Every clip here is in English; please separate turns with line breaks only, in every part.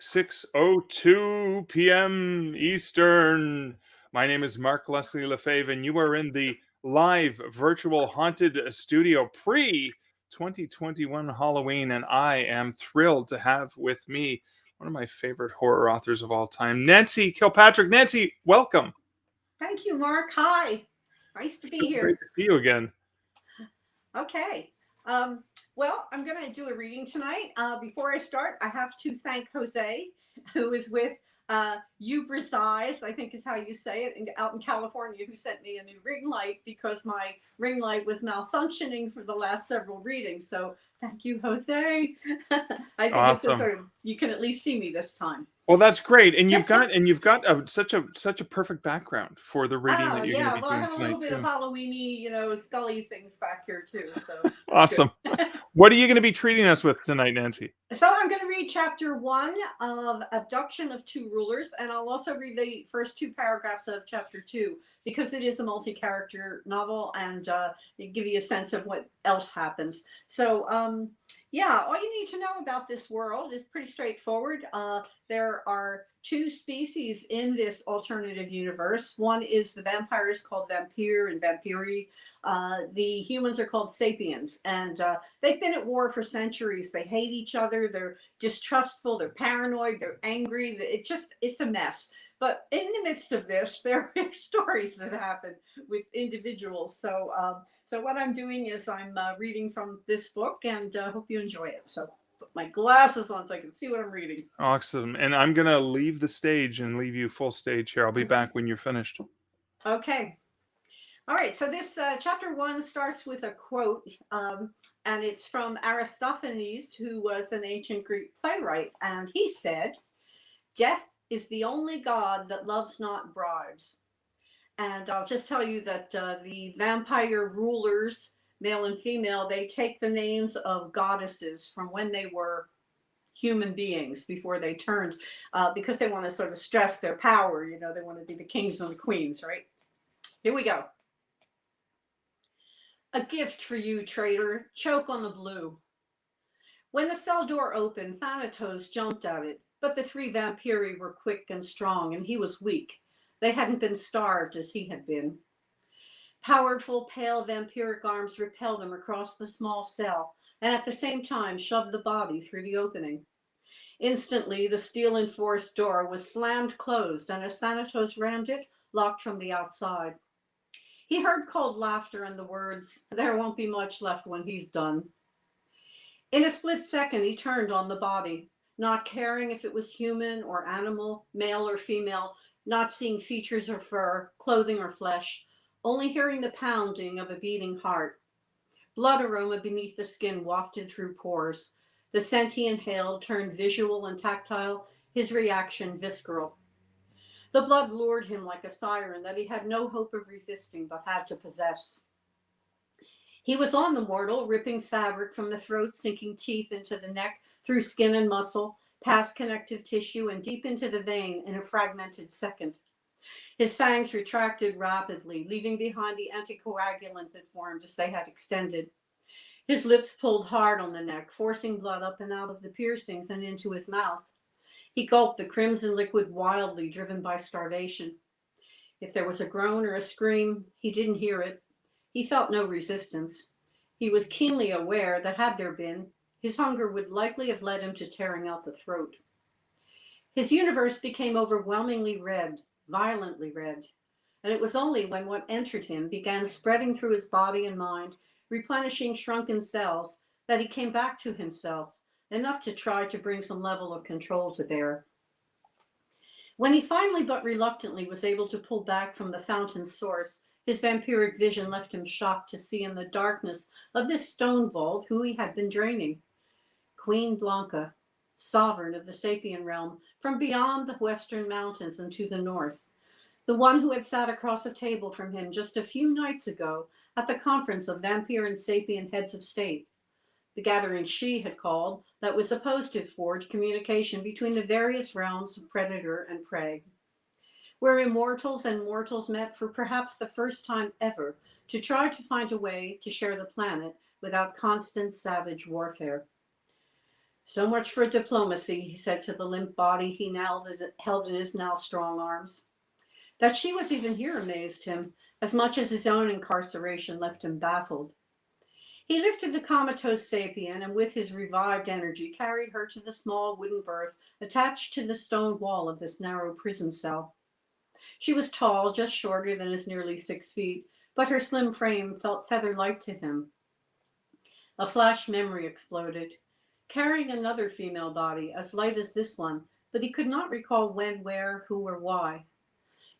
6:02 p.m. Eastern. My name is Mark Leslie Lefebvre, and you are in the live virtual haunted studio pre 2021 Halloween. And I am thrilled to have with me one of my favorite horror authors of all time, Nancy Kilpatrick. Nancy, welcome.
Thank you, Mark. Hi. Nice to
So
be
great
here.
to see you again.
Okay. Um, well, I'm going to do a reading tonight. Before I start, I have to thank Jose, who is with You Eyes, I think is how you say it, out in California, who sent me a new ring light because my ring light was malfunctioning for the last several readings. So thank you, Jose. I think it's a
Awesome.
sort of, you can at least see me this time.
Well, that's great, and you've got such a perfect background for the reading
Oh
that you're going to
yeah,
be
well I
doing
have a little
tonight
bit of
too.
Halloweeny, scully things back here too, so it's good.
Awesome. What are you going to be treating us with tonight, Nancy?
So I'm going to read chapter 1 of Abduction of Two Rulers, and I'll also read the first two paragraphs of chapter 2 because it is a multi-character novel, and it give you a sense of what else happens. So yeah, all you need to know about this world is pretty straightforward. There are two species in this alternative universe. One is the vampires called Vampir and Vampiri. The humans are called Sapiens, and they've been at war for centuries. They hate each other. They're distrustful. They're paranoid. They're angry. It's a mess. But in the midst of this, there are stories that happen with individuals. So what I'm doing is I'm reading from this book, and hope you enjoy it. So put my glasses on so I can see what I'm reading.
Awesome. And I'm going to leave the stage and leave you full stage here. I'll be back when you're finished.
Okay. All right, so this chapter 1 starts with a quote, and it's from Aristophanes, who was an ancient Greek playwright, and he said, "Death is the only god that loves not bribes." And I'll just tell you that the vampire rulers, male and female, they take the names of goddesses from when they were human beings before they turned, because they want to sort of stress their power. They want to be the kings and the queens, right? Here we go. A gift for you, traitor. Choke on the blue. When the cell door opened, Thanatos jumped at it, but the three vampiri were quick and strong, and he was weak. They hadn't been starved as he had been. Powerful, pale vampiric arms repelled him across the small cell, and at the same time shoved the body through the opening. Instantly, the steel-enforced door was slammed closed, and as Thanatos rammed it, locked from the outside. He heard cold laughter and the words, "There won't be much left when he's done." In a split second, he turned on the body, not caring if it was human or animal, male or female, not seeing features or fur, clothing or flesh, only hearing the pounding of a beating heart. Blood aroma beneath the skin wafted through pores. The scent he inhaled turned visual and tactile, his reaction visceral. The blood lured him like a siren that he had no hope of resisting but had to possess. He was on the mortal, ripping fabric from the throat, sinking teeth into the neck, through skin and muscle, past connective tissue, and deep into the vein in a fragmented second. His fangs retracted rapidly, leaving behind the anticoagulant that formed as they had extended. His lips pulled hard on the neck, forcing blood up and out of the piercings and into his mouth. He gulped the crimson liquid wildly, driven by starvation. If there was a groan or a scream, he didn't hear it. He felt no resistance. He was keenly aware that had there been, his hunger would likely have led him to tearing out the throat. His universe became overwhelmingly red, violently red, and it was only when what entered him began spreading through his body and mind, replenishing shrunken cells, that he came back to himself, enough to try to bring some level of control to bear. When he finally but reluctantly was able to pull back from the fountain's source, his vampiric vision left him shocked to see in the darkness of this stone vault who he had been draining. Queen Blanka, sovereign of the Sapien realm, from beyond the western mountains and to the north. The one who had sat across a table from him just a few nights ago at the conference of Vampir and Sapien heads of state. The gathering she had called that was supposed to forge communication between the various realms of predator and prey, where immortals and mortals met for perhaps the first time ever to try to find a way to share the planet without constant savage warfare. So much for diplomacy, he said to the limp body he now held in his now strong arms. That she was even here amazed him, as much as his own incarceration left him baffled. He lifted the comatose sapien and with his revived energy carried her to the small wooden berth attached to the stone wall of this narrow prison cell. She was tall, just shorter than his nearly 6 feet, but her slim frame felt feather-light to him. A flash memory exploded. Carrying another female body, as light as this one, but he could not recall when, where, who, or why.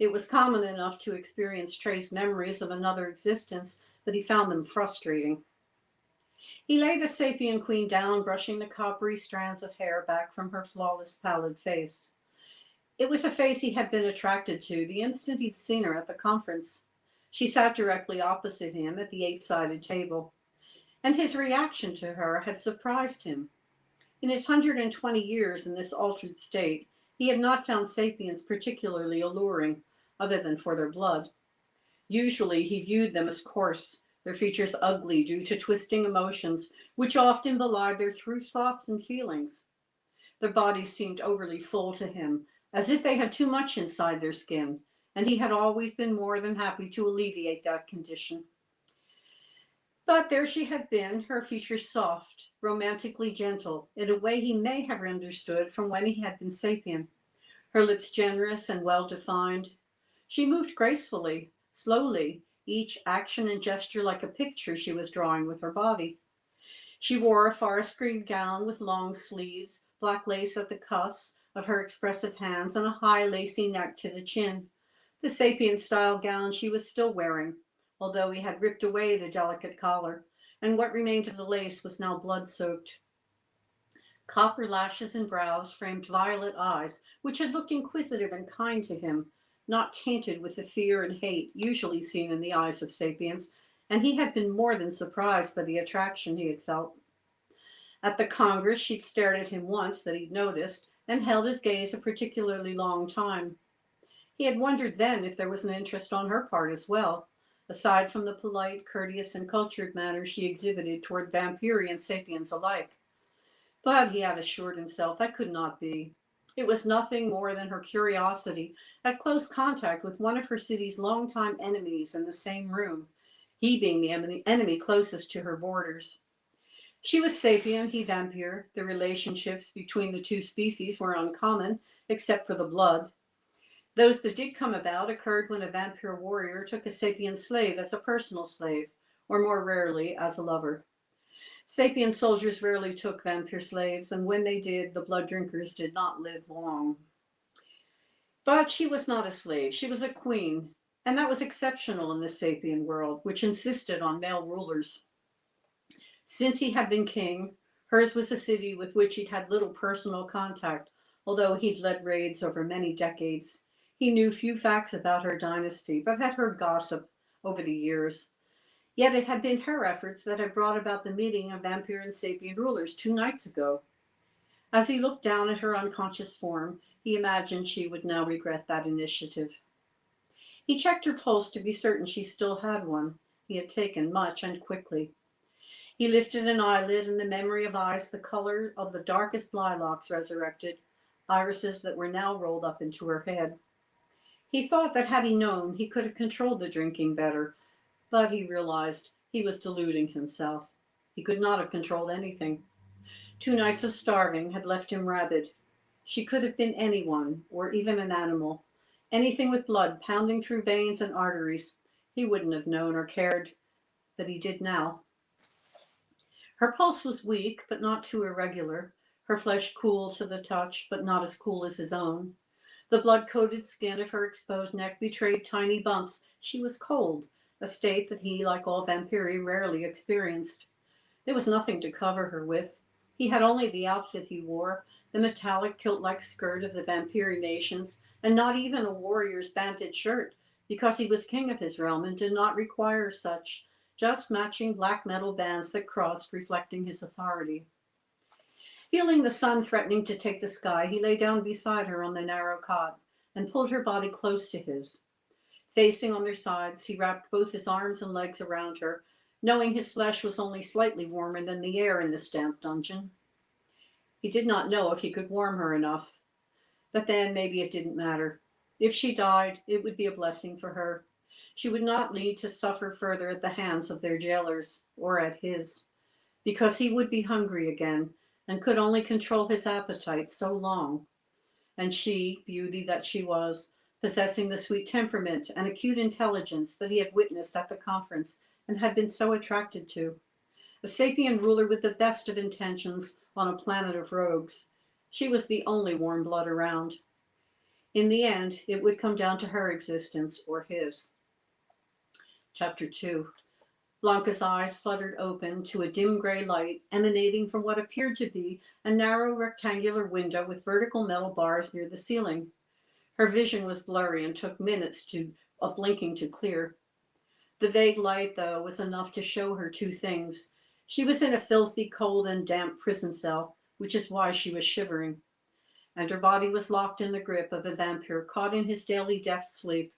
It was common enough to experience trace memories of another existence, but he found them frustrating. He laid the Sapien Queen down, brushing the coppery strands of hair back from her flawless, pallid face. It was a face he had been attracted to the instant he'd seen her at the conference. She sat directly opposite him at the 8-sided table, and his reaction to her had surprised him. In his 120 years in this altered state, he had not found sapiens particularly alluring, other than for their blood. Usually he viewed them as coarse, their features ugly due to twisting emotions, which often belied their true thoughts and feelings. Their bodies seemed overly full to him, as if they had too much inside their skin, and he had always been more than happy to alleviate that condition. But there she had been, her features soft, romantically gentle, in a way he may have understood from when he had been sapien. Her lips generous and well-defined. She moved gracefully, slowly, each action and gesture like a picture she was drawing with her body. She wore a forest green gown with long sleeves, black lace at the cuffs of her expressive hands, and a high lacy neck to the chin. The sapien-style gown she was still wearing, although he had ripped away the delicate collar, and what remained of the lace was now blood-soaked. Copper lashes and brows framed violet eyes, which had looked inquisitive and kind to him, not tainted with the fear and hate usually seen in the eyes of sapiens, and he had been more than surprised by the attraction he had felt. At the Congress, she'd stared at him once that he'd noticed, and held his gaze a particularly long time. He had wondered then if there was an interest on her part as well, aside from the polite, courteous, and cultured manner she exhibited toward vampiri and sapiens alike. But he had assured himself that could not be. It was nothing more than her curiosity at close contact with one of her city's longtime enemies in the same room, he being the enemy closest to her borders. She was sapien, he vampire. The relationships between the two species were uncommon, except for the blood. Those that did come about occurred when a vampire warrior took a sapien slave as a personal slave, or more rarely as a lover. Sapien soldiers rarely took vampire slaves, and when they did, the blood drinkers did not live long. But she was not a slave, she was a queen, and that was exceptional in the sapien world, which insisted on male rulers. Since he had been king, hers was a city with which he'd had little personal contact, although he'd led raids over many decades. He knew few facts about her dynasty, but had heard gossip over the years. Yet it had been her efforts that had brought about the meeting of vampire and sapien rulers 2 nights ago. As he looked down at her unconscious form, he imagined she would now regret that initiative. He checked her pulse to be certain she still had one. He had taken much and quickly. He lifted an eyelid, and the memory of eyes the color of the darkest lilacs resurrected, irises that were now rolled up into her head. He thought that had he known, he could have controlled the drinking better, but he realized he was deluding himself. He could not have controlled anything. 2 nights of starving had left him rabid. She could have been anyone, or even an animal. Anything with blood pounding through veins and arteries. He wouldn't have known or cared, but he did now. Her pulse was weak, but not too irregular. Her flesh cool to the touch, but not as cool as his own. The blood-coated skin of her exposed neck betrayed tiny bumps. She was cold, a state that he, like all vampiri, rarely experienced. There was nothing to cover her with. He had only the outfit he wore, the metallic kilt-like skirt of the vampiri nations, and not even a warrior's banded shirt, because he was king of his realm and did not require such, just matching black metal bands that crossed, reflecting his authority. Feeling the sun threatening to take the sky, he lay down beside her on the narrow cot and pulled her body close to his. Facing on their sides, he wrapped both his arms and legs around her, knowing his flesh was only slightly warmer than the air in this damp dungeon. He did not know if he could warm her enough. But then maybe it didn't matter. If she died, it would be a blessing for her. She would not need to suffer further at the hands of their jailers, or at his, because he would be hungry again and could only control his appetite so long. And she, beauty that she was, possessing the sweet temperament and acute intelligence that he had witnessed at the conference and had been so attracted to, a sapien ruler with the best of intentions on a planet of rogues, she was the only warm blood around. In the end, it would come down to her existence or his. Chapter 2. Blanka's eyes fluttered open to a dim gray light emanating from what appeared to be a narrow rectangular window with vertical metal bars near the ceiling. Her vision was blurry and took minutes of blinking to clear. The vague light, though, was enough to show her two things. She was in a filthy, cold, and damp prison cell, which is why she was shivering. And her body was locked in the grip of a vampire caught in his daily death sleep,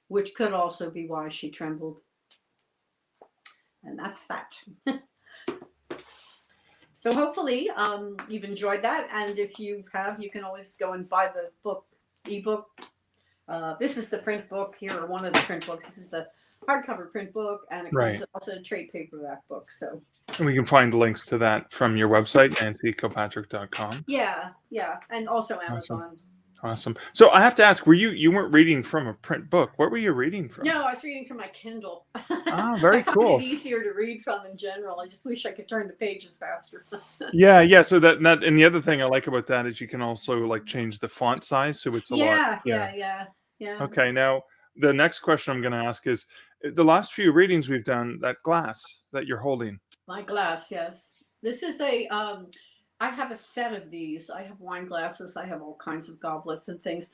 which could also be why she trembled. And that's that. So hopefully you've enjoyed that. And if you have, you can always go and buy the book, ebook. This is the print book here, or one of the print books. This is the hardcover print book, and it comes also a trade paperback book. So.
And we can find links to that from your website, nancykilpatrick.com.
Yeah, and also Amazon.
Awesome. So I have to ask, you weren't reading from a print book. What were you reading from?
No, I was reading from my Kindle.
Ah, very cool.
I find it easier to read from in general. I just wish I could turn the pages faster.
Yeah. So that and the other thing I like about that is you can also like change the font size, so it's a lot.
Yeah.
Okay, now the next question I'm going to ask is the last few readings we've done, that glass that you're holding.
My glass, yes. This is I have a set of these. I have wine glasses. I have all kinds of goblets and things.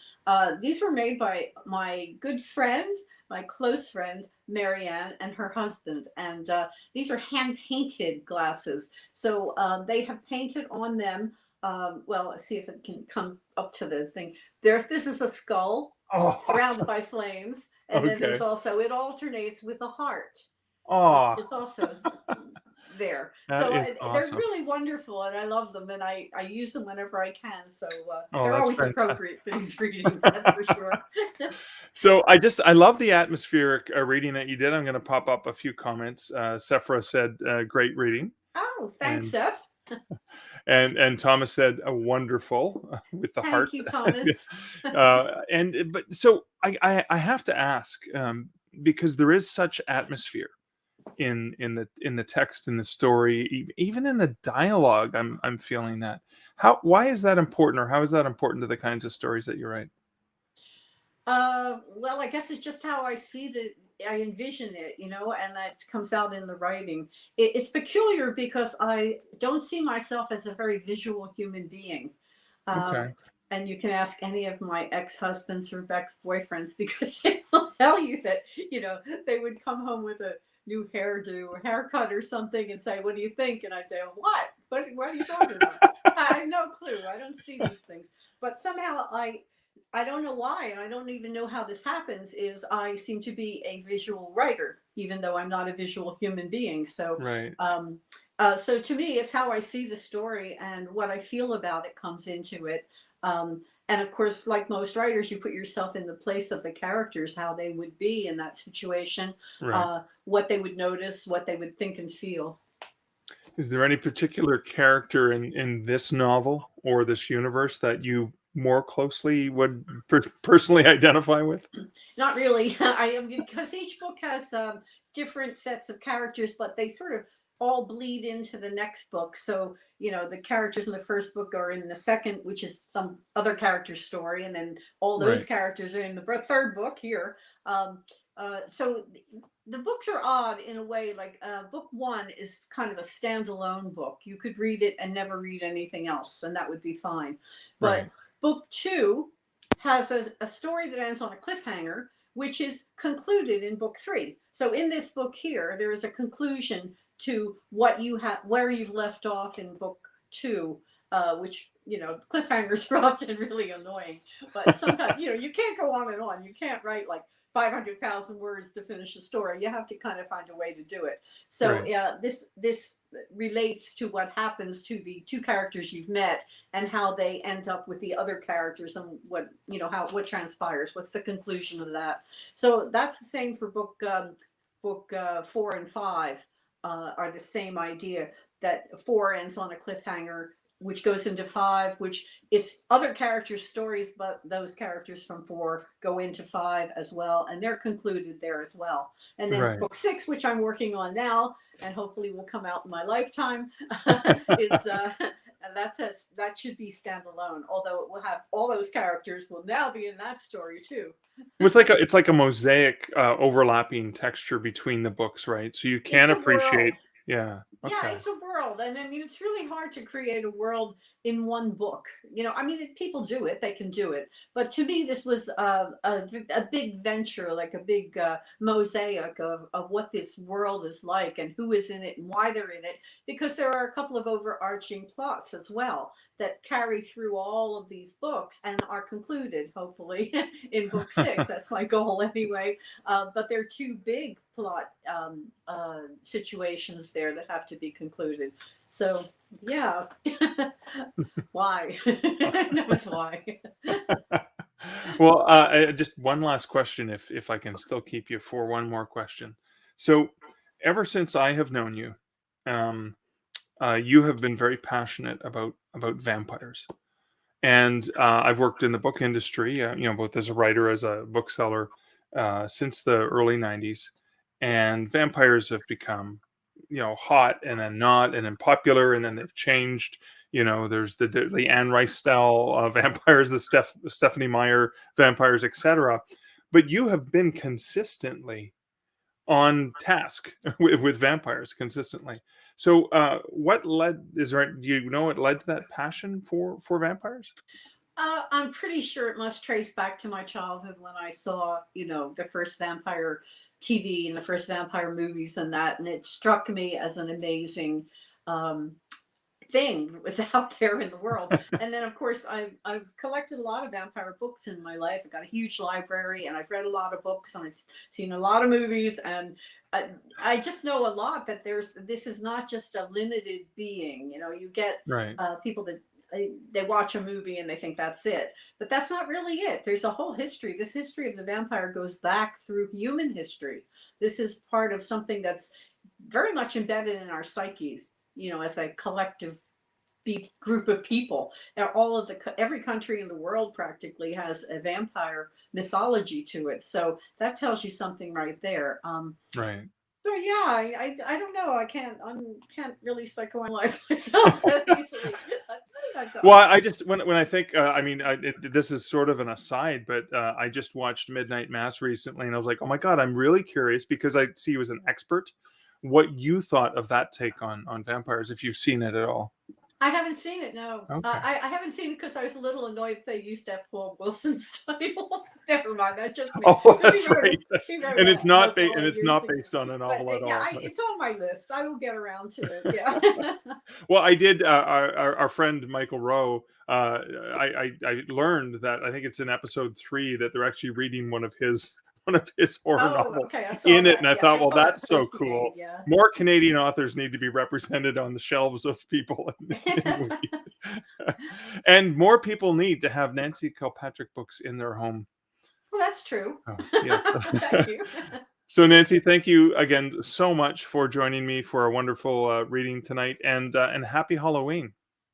These were made by my good friend, my close friend, Marianne, and her husband. And these are hand-painted glasses. So they have painted on them. Well, let's see if it can come up to the thing. This is a skull surrounded by flames. And then there's also, it alternates with a heart.
Oh,
it's also there.
That
so
is awesome.
They're really wonderful, and I love them, and I use them whenever I can. So
Oh,
they're
that's
always
fantastic.
appropriate for these readings, that's for sure.
So I love the atmospheric reading that you did. I'm going to pop up a few comments. Sephora said, great reading.
Oh, thanks, Seth.
And Thomas said, wonderful with the heart.
Thank you, Thomas.
But so I have to ask, because there is such atmosphere in the text, in the story, even in the dialogue. I'm feeling that. Why is that important, or how is that important to the kinds of stories that you write?
Well, I guess it's just how I envision it, and that comes out in the writing. It's peculiar because I don't see myself as a very visual human being.
Okay.
And you can ask any of my ex-husbands or ex-boyfriends, because they will tell you that, they would come home with a new hairdo or haircut or something and say, what do you think? And I'd say, what are you talking about? I have no clue. I don't see these things. But somehow I don't know why, and I don't even know how this happens, is I seem to be a visual writer, even though I'm not a visual human being. So,
Right.
So to me, it's how I see the story, and what I feel about it comes into it. And of course, like most writers, you put yourself in the place of the characters, how they would be in that situation,
Right.
what they would notice, what they would think and feel.
Is there any particular character in this novel or this universe that you more closely would personally identify with?
Not really. Because each book has different sets of characters, but they sort of all bleed into the next book. So, the characters in the first book are in the second, which is some other character's story, and then all those characters are in the third book here. So the books are odd in a way. Like book one is kind of a standalone book. You could read it and never read anything else, and that would be fine. But book two has a story that ends on a cliffhanger, which is concluded in book three. So in this book here, there is a conclusion to what you have, where you've left off in book two, which, cliffhangers are often really annoying. But sometimes, you can't go on and on. You can't write like 500,000 words to finish a story. You have to kind of find a way to do it. So
Right.
this relates to what happens to the two characters you've met and how they end up with the other characters and what how what transpires. What's the conclusion of that? So that's the same for book 4 and 5 are the same idea that 4 ends on a cliffhanger, which goes into 5, which it's other characters' stories, but those characters from 4 go into 5 as well, and they're concluded there as well. And then
Right.
book 6, which I'm working on now, and hopefully will come out in my lifetime, is and that should be standalone. Although it will have all those characters will now be in that story too.
It's like a mosaic overlapping texture between the books, right? So you can
It's a
appreciate.
world.
Yeah.
Yeah,
Okay.
it's a world, and I mean, it's really hard to create a world in one book. I mean, people do it; they can do it. But to me, this was a big venture, like a big mosaic of what this world is like, and who is in it, and why they're in it. Because there are a couple of overarching plots as well that carry through all of these books and are concluded, hopefully, in book 6. That's my goal, anyway. But there are two big plot situations there that have to be concluded. So, yeah. Why? Knows why.
Well, just one last question, if I can still keep you for one more question. So, ever since I have known you, um, you have been very passionate about vampires, and I've worked in the book industry, both as a writer as a bookseller, since the early '90s, and vampires have become hot and then not and then popular and then they've changed. There's the Anne Rice style vampires, the Stephanie Meyer vampires, etc. But you have been consistently on task with vampires consistently. So what led is there do you know what led to that passion for vampires?
I'm pretty sure it must trace back to my childhood when I saw, the first vampire TV and the first vampire movies and that, and it struck me as an amazing um, thing that was out there in the world. And then, of course, I've collected a lot of vampire books in my life. I've got a huge library, and I've read a lot of books, and I've seen a lot of movies, and I just know a lot that this is not just a limited being. You get
Right.
people that they watch a movie and they think that's it, but that's not really it. There's a whole history. This history of the vampire goes back through human history. This is part of something that's very much embedded in our psyches, as a collective group of people. Now, every country in the world practically has a vampire mythology to it. So that tells you something right there.
Right.
So yeah, I don't know. I can't really psychoanalyze myself that easily.
Well, I just when I think, I mean, this is sort of an aside, but I just watched Midnight Mass recently, and I was like, oh my god, I'm really curious because I see you as an expert. What you thought of that take on vampires, if you've seen it at all?
I haven't seen it. No,
Okay.
I haven't seen it because I was a little annoyed they used F. Paul Wilson's title. Never mind, that's just me.
Oh,
Because
that's right. Yes.
he wrote
And
a
it's not
book all
and
the
it's
years
not
ago.
based on a
But
novel at
yeah,
all.
it's on my list. I will get around to it. Yeah.
Well, I did. Our friend Michael Rowe. I learned that I think it's in episode 3 that they're actually reading one of his horror
Oh,
novels
okay. I saw
in it,
that.
and I
Yeah, I
thought, well,
saw that
that's so
posting.
cool.
Yeah.
More Canadian authors need to be represented on the shelves of people in movies, and more people need to have Nancy Kilpatrick books in their home.
Well, that's true.
Oh, yes.
Thank you.
So, Nancy, thank you again so much for joining me for a wonderful reading tonight, and happy Halloween.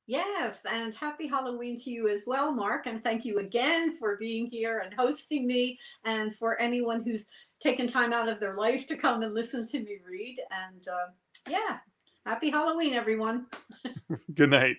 Yes, and happy Halloween to you as well, Mark. And thank you again for being here and hosting me, and for anyone who's taken time out of their life to come and listen to me read. And yeah, happy Halloween, everyone.
Good night.